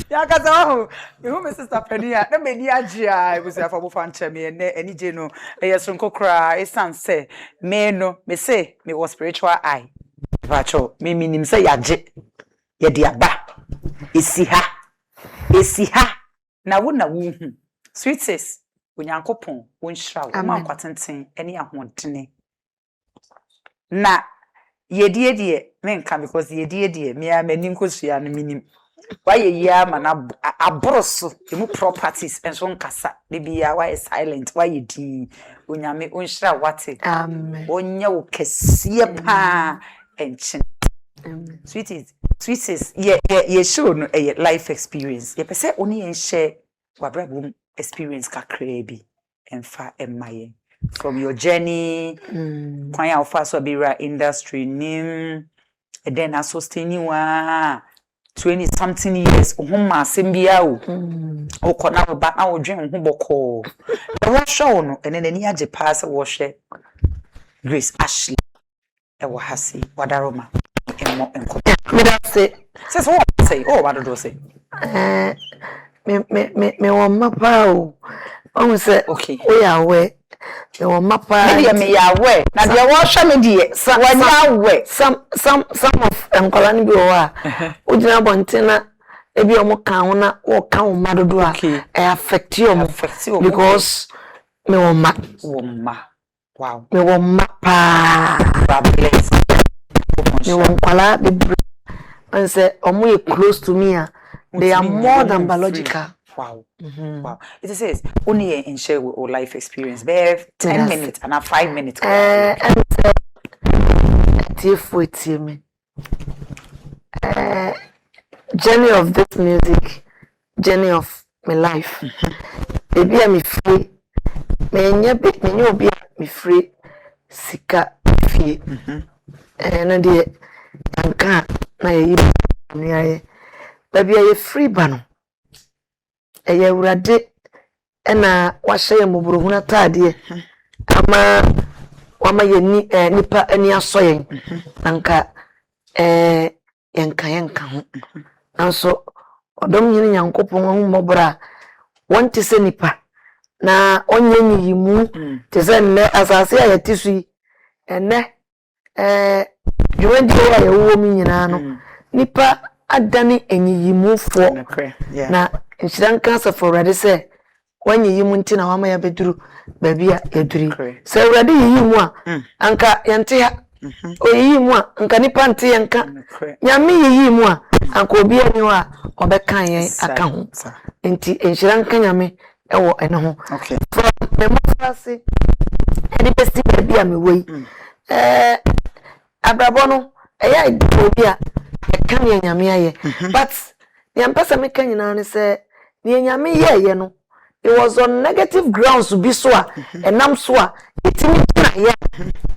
Yakazaho, you who Mrs. Penia, the media GI was a for Fancher me and any geno, a sonko cry, a son say, me no, me say, me was spiritual eye. Vacho, me meaning say yaje, yediaba, isiha, na wuna woo, sweet says, when Uncle Pon, one shroud, a man quatenting, any ahontene. Na, ye dear, men come because ye dear, me a menincosia and minim. Why ye man a brosso, you move properties and so cassa, baby, why silent, why ye dee, when ya make unshra what it, when you cassia pa and chin. Sweeties, ye show a life experience. Ye per se only and share what brabum experience ka crabby and far and my from your journey, quite how fast will be right industry name, and then I sustain you 20-something years, Homa Simbia, or Cornell back our dream Huboko. The was shown, and then any other pass a wash Grace Ashley, a wahasi, Wadaroma, and more and say, says what say, oh, what do say? Me want my pow. Oh, say, okay, we are away. You want my pow, me away. Now, you wash me, dear, some way, some of Uncle Goa. Would you want to maybe a more count or count Madodua? I affect you because me want my wow, me want my pa. Me want Pala the and say, oh, close to me. They are more than biological. Wow. Wow. It says only and share with our life experience. Bear 10 minutes and a 5 minutes. And with me. Journey of this music, journey of my life. Baby, I'm free. Me free. Sika free. And the anka na ye baby are free bano. Eye urade na wahye muburu tade ama wama ye nipa ani asoyen anka yenka ho nanso odom nyine nyankopon hu mobra wonte se nipa na onye nyimu te se ne asase ya tisu ene juwendi ya wo mi nyina no nipa adani enyimu fo na nchiran kansa for ready say wanyi yimu nti na wama ya beduru baby ya eduri say ready yimu a anka yante ha o yimu a anka nipa nti yanka nyame yimu a anka obi ani wa obekan yen aka ho nti nchiran kan nyame ewo ene ho from democracy eni besti baby am we abrabo no eya obi a kan yen nyame aye but yampasa meka nyina ne say ni nyame ye no it was on negative grounds bi so a enam so a etimi na ye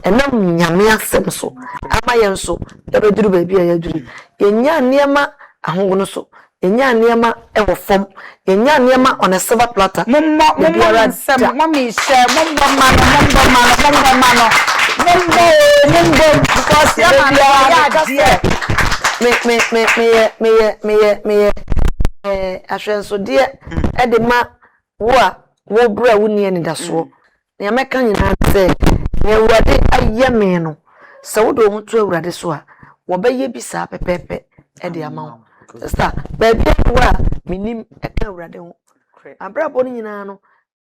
enam nyame asem so ama ye nso e beduru ba bia ya duru yenya niema ahongono so yenya niema e wo fom yenya niema on a silver platter mommo nsem mommi share mommo mano because ya me ahwenso de e de ma wo bra woni ani da so na ya meka nyina se ne wade aye me no se wo do mutu awurade so a wo ba ye bisa pepepe e de ama sister baby wa minim e ka awurade ho abrabo ni nyina no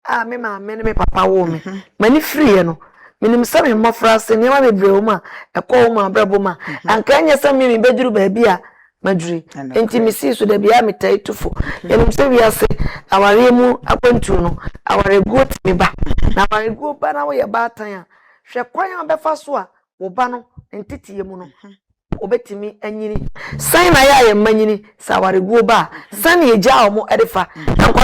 a me ma me ne me papa wo me mani free no minim se me mofra se ne ma bebre wo ma e ko wo ma abrabo ma anka nya se me beduru baby a maduri enti misi so da bia metai tufo enim se wi ase aware mu akwantu no aware go timi ba na aware go ba na wo ye ba tan a hwe kwan obefa so a wo ba no entitiye mu no obetimi anyini san na ya ye manyini sa aware go ba san ye ja omo edefa ankwa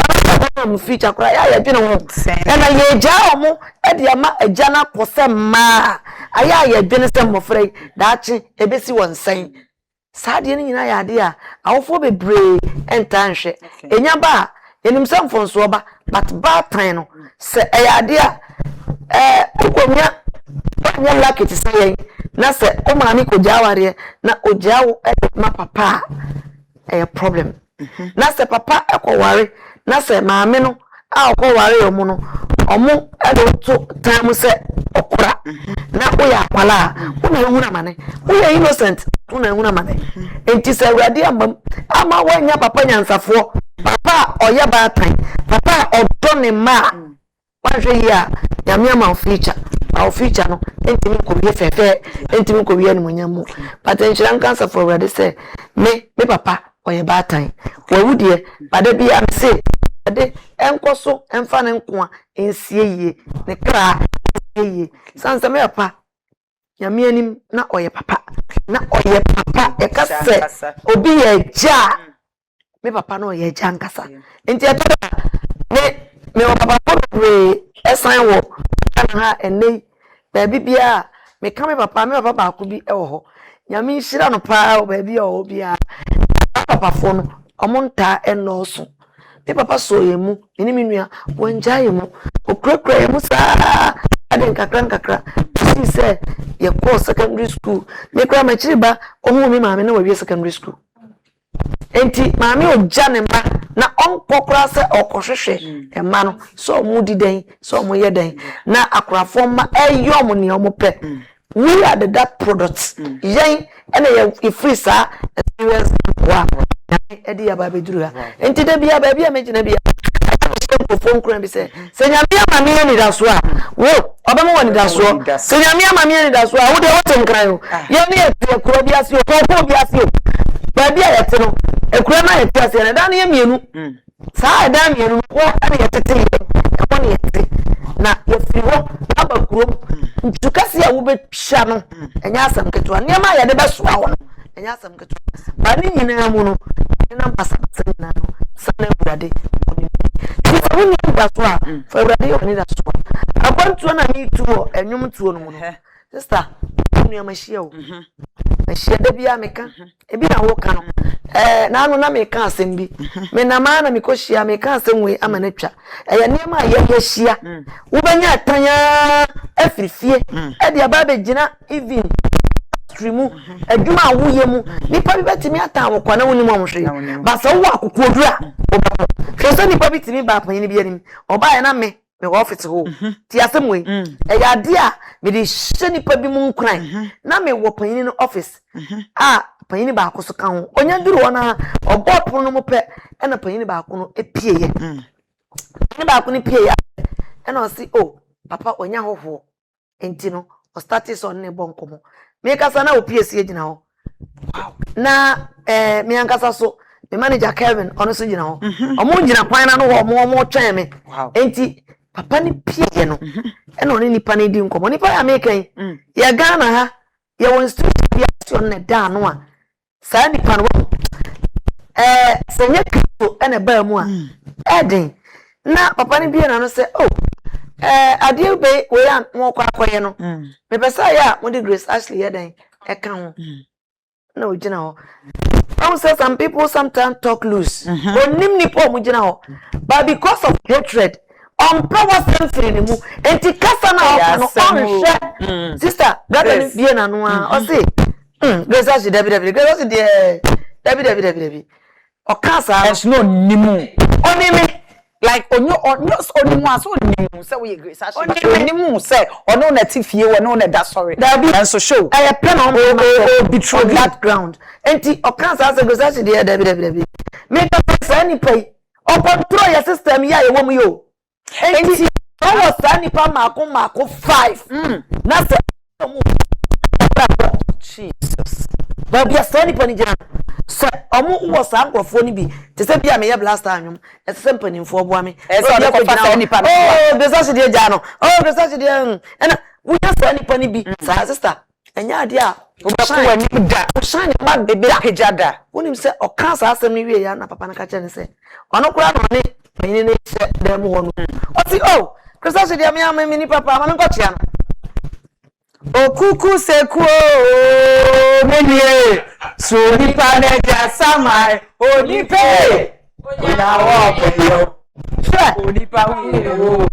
mu feature kra ya dwene ho na ye ja omo ede ama agya na kose ma aya ye dwene se mofrei daachi ebesi won san Sadia ni nyina yade a awofo bebre enta nhwe enya ba yenim samfonso ba but ba tan no se yade a okomia nya lucky ti say na se o maami ko jaware na ojawo ma papa a problem na se papa ekoware na se maami no a okoware omu no omu edo to time se okura na oya kwala una ehuna mane oya innocent una ehuna mane enti se awrade ama wanya papa nyansafo papa oya batan papa odone ma wanhwe ya nyame ma future our future no enti ko wie fefe enti ko wie no nyamu but enchiran cancer for awrade say me papa oya batan wawudie bade bia me say ade enkoso emfa ne nko a ensie yie ne kra yie sansa me papa nyame anim na oye papa e ka se obi ye ja me papa no ye ja nkasa enti e tada me papa we esan wo ha enei ba bibia me ka me papa Baako bi e wo ho nyame nhira no pa ba bia o bia papa fo no omonta enoso me papa so yemu ni minua wonja yemu okrakra yemu sa ade nkakra si se ye ko secondary school me kra ma chiriba ohu mi maame na wawie secondary school enti maame oja ne ma na onkokra se okohwehwe e ma no so mu di den so mu ye den na akorafo ma eyo mo ne omo pe we are that products yen ene ye free sa experience wa edi ya ba beduru ha enti da bia ba bia me gina bia ko phone kura bi se nyame amame ni da so a wo obama woni da so se nyame amame ni da so a wo de wote nkran yo ye ne ye kuro bi ase o ko bi ase o ba bia ye te no e kura na ye te ase na da ne ye mienu sa da mienu ko ana ye tete ye ko ne ye te na ye firi ho aba kuro ntukase a wo be hia no enya asam keto ne ma ye de be so a wo enya asam keto ba ni nyina mu no na mpasa na no sana urade oni ti woni da so a fa urade oni da so akwantu na ni tuo enwum tuo no mu no sister ni amashia o ashia da bia meka ebi na wo ka no na anu na meka asem bi me na ma na mikoshia meka asem we amanatwa eya niam ye hia wo benya atanya afirifie e dia ba be gina even streamu adwuma awuye mu nipa bi betimi ata awokwa na woni mu amhwe ba so wo akokodura so nipa bi timi ba panyin bi anim oba ya na me office ho ti asem we eya de a me de hye nipa bi mu nkran na me wo panyin no office panyin ba akoso ka ho onya duru wona obopo no mo pe na panyin ba akono epie ye panyin ba akono epie ya na o si papa onya hoho enti no o status on ne bonkomo me kasa na OPS ye gina ho na me ankasa so me manager Kevin ono so gina ho omo gina kwan na no omo twen me enti papa ni pie no e no ni pa na di nkomo ni pa ya me kan ya Ghana ha ya won street bi action na da no a sa ni pa no senye kito ene ba mu a eden na papa ni bia na no se adie be we an mo kwa akoye no me pesa ya mo de Grace Ashley yeden e kan ho na o gina ho I say some people sometimes talk loose onim ni po mo gina ho but because of hatred on power sensory ni mu enti kasa na no on sister that be na no a o say Grace Ashley David Grace Ashley David o kasa es no nimu onimi like onyo onimu aso onimu say we Grace Ashley onimu say ono na tifie ono na da sorry and so show I plan on betray that ground enti o kasa say Grace Ashley David me pesa ni pay o control your system ya ye wo mu yo enti o was ani pa mako 5 na say Jesus baby asani pani jina so omo wo sa nkrofo ni bi te se bia me ye blaster anwum e se mpanimfo boa me e so ko fa ni pa Grace Ashley ja no Grace Ashley ena wo ya sa ni pani bi sa sister enya ade a wo ba ko wani da o shine ma bebe pejada wonim se o kan sa asem ni wie ya na papa na ka che ne se ono kura no ne pani ne che dem ho no o ti Grace Ashley me am ni papa ma nko chia no okuku sekuo menie so ni paneja samai onipe na wo peyo onipa wi o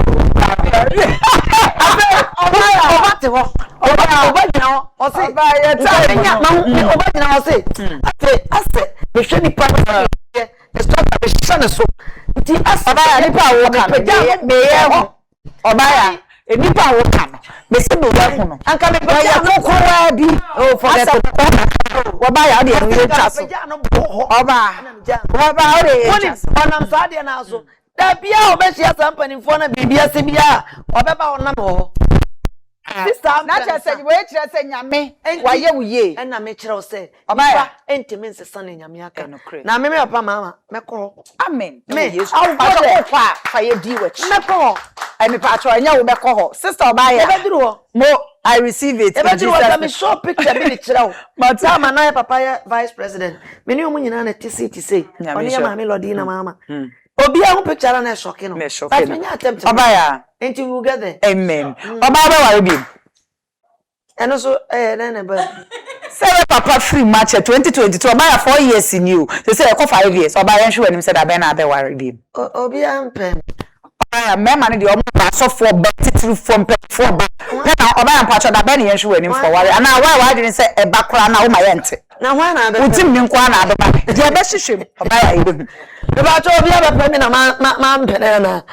oba te ho Obagina o say Obagina o say ase the sheni pa the stop the shana so nti ase Obaya nipa wo ka me ye ho Obaya enipa wo ka no me se do wa no anka me pa ya kokora bi o forget Obaya de e chaso Oba o de onam sa de na so da bia obehia sampanifo na bibia se bia obeba onam ho sister na che se we kire se nyame waye wuye na me kire o se Obaya entimi nsesa na nyame aka na me papa mama meko amen me yesu fa ye di wachi meko I me patro anya wo meko ho sister Obaya ebeduru ho mo I receive it in Jesus me show picture be kire ho but ama na papa vice president me ni omu nyina na tisi say oni ya mama lodi na mama obi a hu picture na shocking no but me nya attempt Obaya enti we get there amen Obaya ware bi eno so na ba say papa free match 2022 Obaya 4 years in you say e ko 5 years Obaya hwe anim say da be na be ware bi obi ampem Obaya mema ne de omo na so for betitru from for ba na Obaya mpacho da be ne hwe anim for ware ana why didn't say e ba kra na wo ma yente na why na be utim ni nkwa na adoma de be hwehwem Obaya ibe the battle obi abepe me na ma mpene na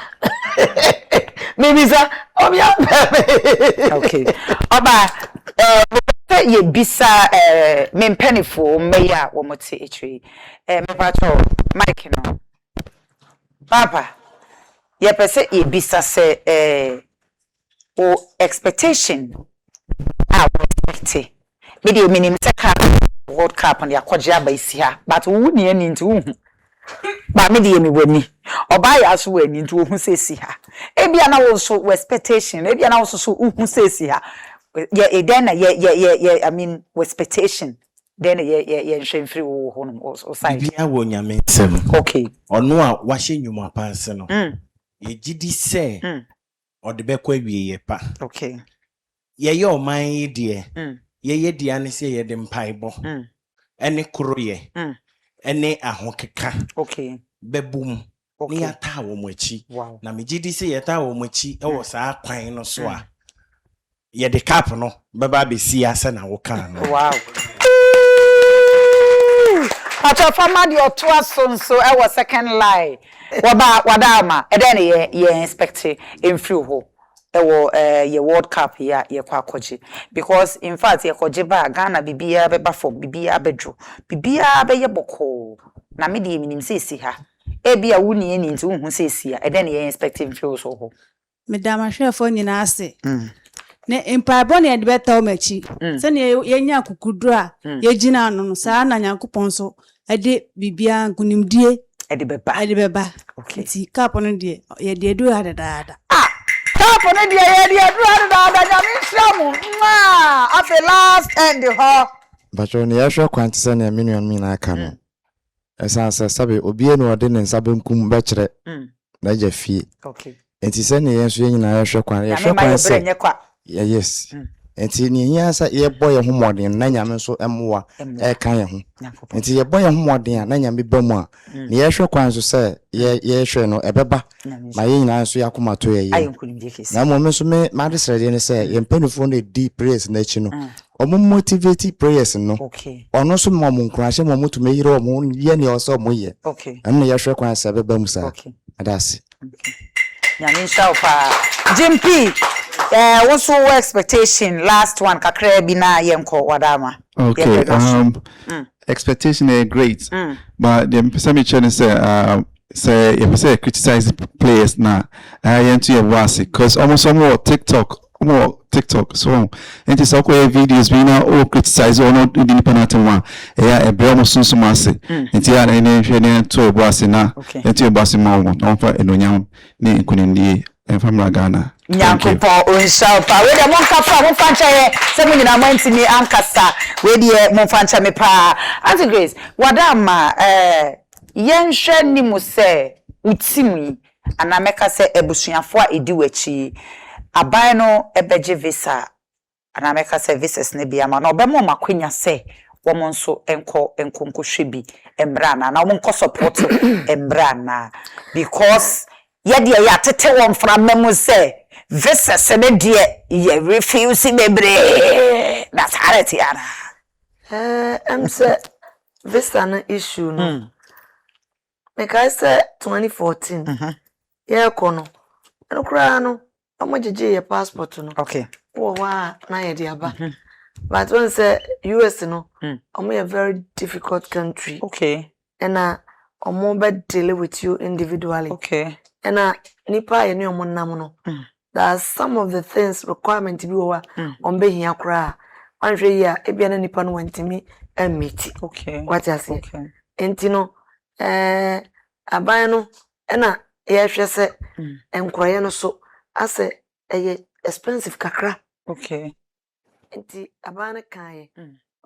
Mimisa obi abepe okay Oba ye bisa me mpenifo meya wo mote etwi me battle Mike no papa ye pese ye bisa se o expectation a wo expect me de minim se ka World Cup on ya kwaje abaisi ha but wo ni ani nti ba me de mi wani Obaya so wani nti wo hu sesi ha ebia na wo so expectation ebia na wo so hu sesi ha ye then ye I mean expectation then ye nhwemfiri wo ho no o side bia wo nyame nsem okay ono a wahye nwuma panse no ye gidi se ode bekwa wie ye pa okay ye oman de ye dia ne se ye de mpaibo ene kroye ene ahokeka okay bebum ni ata wo mochi na me gidi se ye ta wo mochi e wo saa kwan no so a ye de cap no beba be si ase na wo kan no wow acha fama di otua so e wo second lie wadama e den ye expect in free ho e wo ye World Cup ya ye kwa koje because in fact ye koje ba Ghana bibia beba for bibia bedro bibia be ye boko na me de minim sesi ha e bia wuni eni nti hu sesi ha e den ye expect in free so ho me dama hwefo nyina ase ne empabo ne de beta o machi se ne ye nya kukudu a ye gina no saa na Nyankopon so e de bibia nkunimdie e de beba okay ti cup no de ye de edu ha dada cup no de ye de edu ha dada nyame hyamu at the last end ho bacho ne ya hwe kwante se ne minion mi na aka no esa se sabe obie no de ne nsabe nkum be kire na ja fie okay enti se ne yenso ye nyina ya hwe kwan se yes enti ni nyasa ye boy ho modern na nyame so emwa e kan ye ho enti ye boy ho modern na nyame ba mu a ni ye hwe kwan so se ye hwe no ebeba ma ye nyina so yakoma to ye na mo so me ma de srede ne se ye mpanufo no deep prayers na chi no omo motivate prayers no ono so mo nkurahye mo mutume yire omo ye ne o so mo ye na ye hwe kwan se beba mu sa adase nyame shaupa Jimpi what's your expectation last one kakra bi na yenko wadama okay expectation is great but the person me trying to say if say criticize players na into your wasi cuz almost more TikTok so enti so ko videos bi na o criticize or not independent one e bre almost so mase enti ya na hwe ne to wasi na enti wasi ma won on fa enonyam ni nkunindi family Ghana Nyankopo onshaupa we de monkafa mo fancha ye se mo nyina manti ni ankasa we de mo fancha me pa Auntie Grace wadama yenhwe ni mo se utimi anameka se ebusuafo a edi wachi aban no ebeje visa anameka se visas ne bia ma no obemo makwenya se womo nso enkonko hwebi embrana na womo nko support embrana because ye de ya tete won fra memu say visa se ne de ye refuse bebre that's how it yara I'm say visa no issue no make I say 2014 yeah kono no kra no omojeje ye passport no okay wo wa na ye de aba but when say US no a very difficult country okay and omo be deal with you individually okay and nipa ye ne omo nam no there's some of the things requirement bi wo on be hia kra anhwe ya e bia na nipa no wantimi meet okay what you say okay enti no aban no na ye hwe se enkroye no so ase expensive kakra okay enti aban kan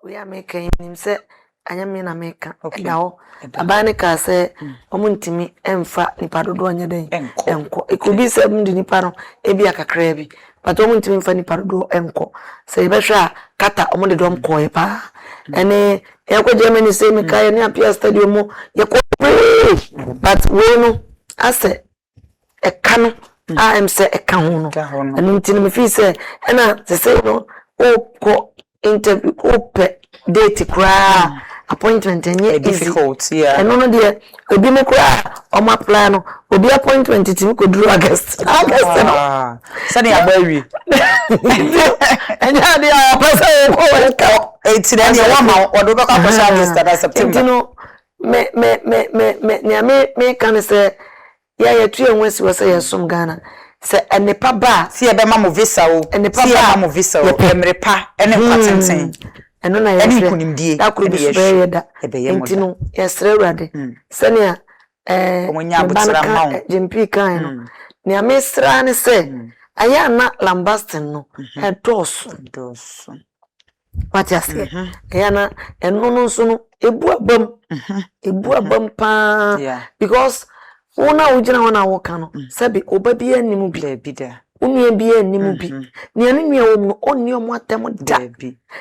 we are making him say anyame na meka dawo aban ka se omuntimi emfa nipa dodo anya den enko it could be 70 nipa no e bia kakra bi but omuntimi emfa nipa dodo enko se be hwa kata omude dom koe pa ene e ko Germany say me kai ne apia stadium mo ye ko but we no ase e kanu am say e kan ho no ene ntini me fi say ena se say no o ko interview open date kra appointment enye difficult yeah eno no de obi me kra o ma plan no obi appointment ti ko duru August no sani agbawi enya de a person ko ka eti na ye wa ma odo be ka person August that September no me kan say ya tu enwesi wo say yesom Ghana se enepa ba si e be ma mo visa o enepa si e ma mo visa o emrepa ene kwatenten eno na ye kunimdie da kuru bi be da enti no yesre urade senia omonya butira ma jempi kan no ne amesra ne se aya na lambastin no dos what you say aya na eno no so no ebu abam pa because una ujina wana woka no sabi oba bi animu bi da unie bi animu bi ni ane nua wo mu oni omo atem da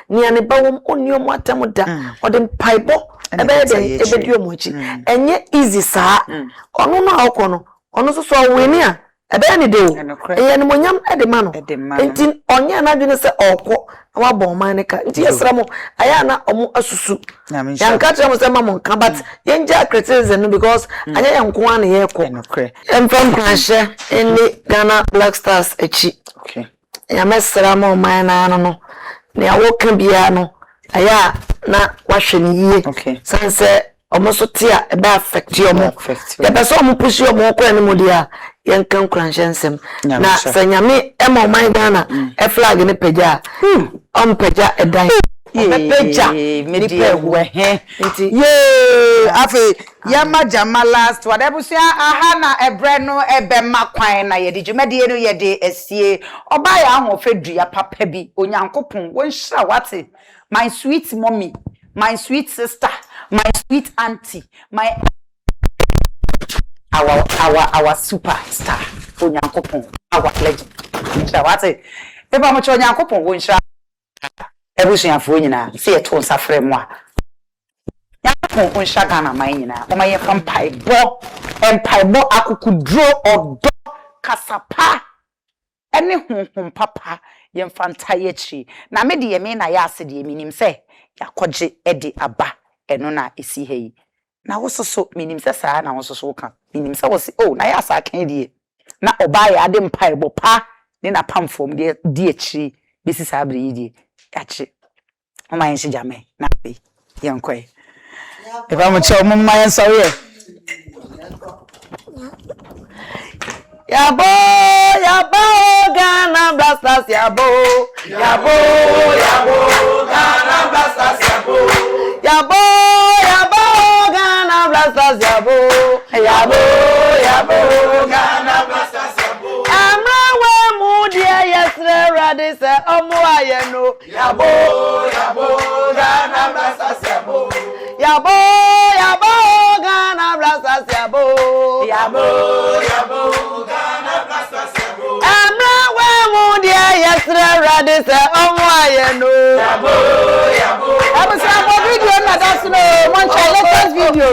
ni ane ba wo oni omo atem da odem paibo ebe de ebedi omo chi enye easy saa ono no akono ono so so weni a ebe ne de o eye ne monyam ede ma no enti onye na dwene se okwo wa bon man ne ka enti yesra mo aya na omo asusu yanka tire mo se ma mo nka but yenja criticism no because anya yanko an ye ko enfam kanhye eni Ghana Black Stars echi okay ya mesra mo man na no ne awoka bia no aya na wahwe ne yie sanse omo so tia ebe affect yomo ya be so omo pushi omo ko ene mo dia yankan kranshensem na sanyame ema man Ghana e flag ne peja peja edan peja medipe we ye afi yama jama last whatever say aha na ebre no ebe makwan na ye djumade no ye de esie oba ya ahofedua papa bi onyankopon won hira wate my sweet mommy my sweet sister my sweet auntie my our superstar onyankopon our legend hira wate eba mo cho onyankopon won hira ebusuafo nyina se yeto nsafre mu a yakon onsha Ghana man nyina o ma ye fam paibo akukudro odo kasapa ene honhom papa ye mfanta ye chi na me de ye me na ya ase de minim se yakoje ede aba eno na esi hei na wososo minim se saa na wososo ka minim se wosi na ya asa kan de na oba ya ade mpaibo pa ne na pamfom de echi besi saa bre yi de yachi mama yin sijame na be yankoi eba mo che mo mama yin sorry yabo Ghana Black Stars yabo Ghana Black Stars yabo Ghana Black Stars yabo Ghana Black Stars yabo amawe mu dia yesre rade se omo ayeno yabo Ghana Black Stars yabo Ghana Black Stars yabo Ghana Black Stars yabo amawe mu dia yesre rade se omo ayeno yabo abusa mo video na that's no one latest video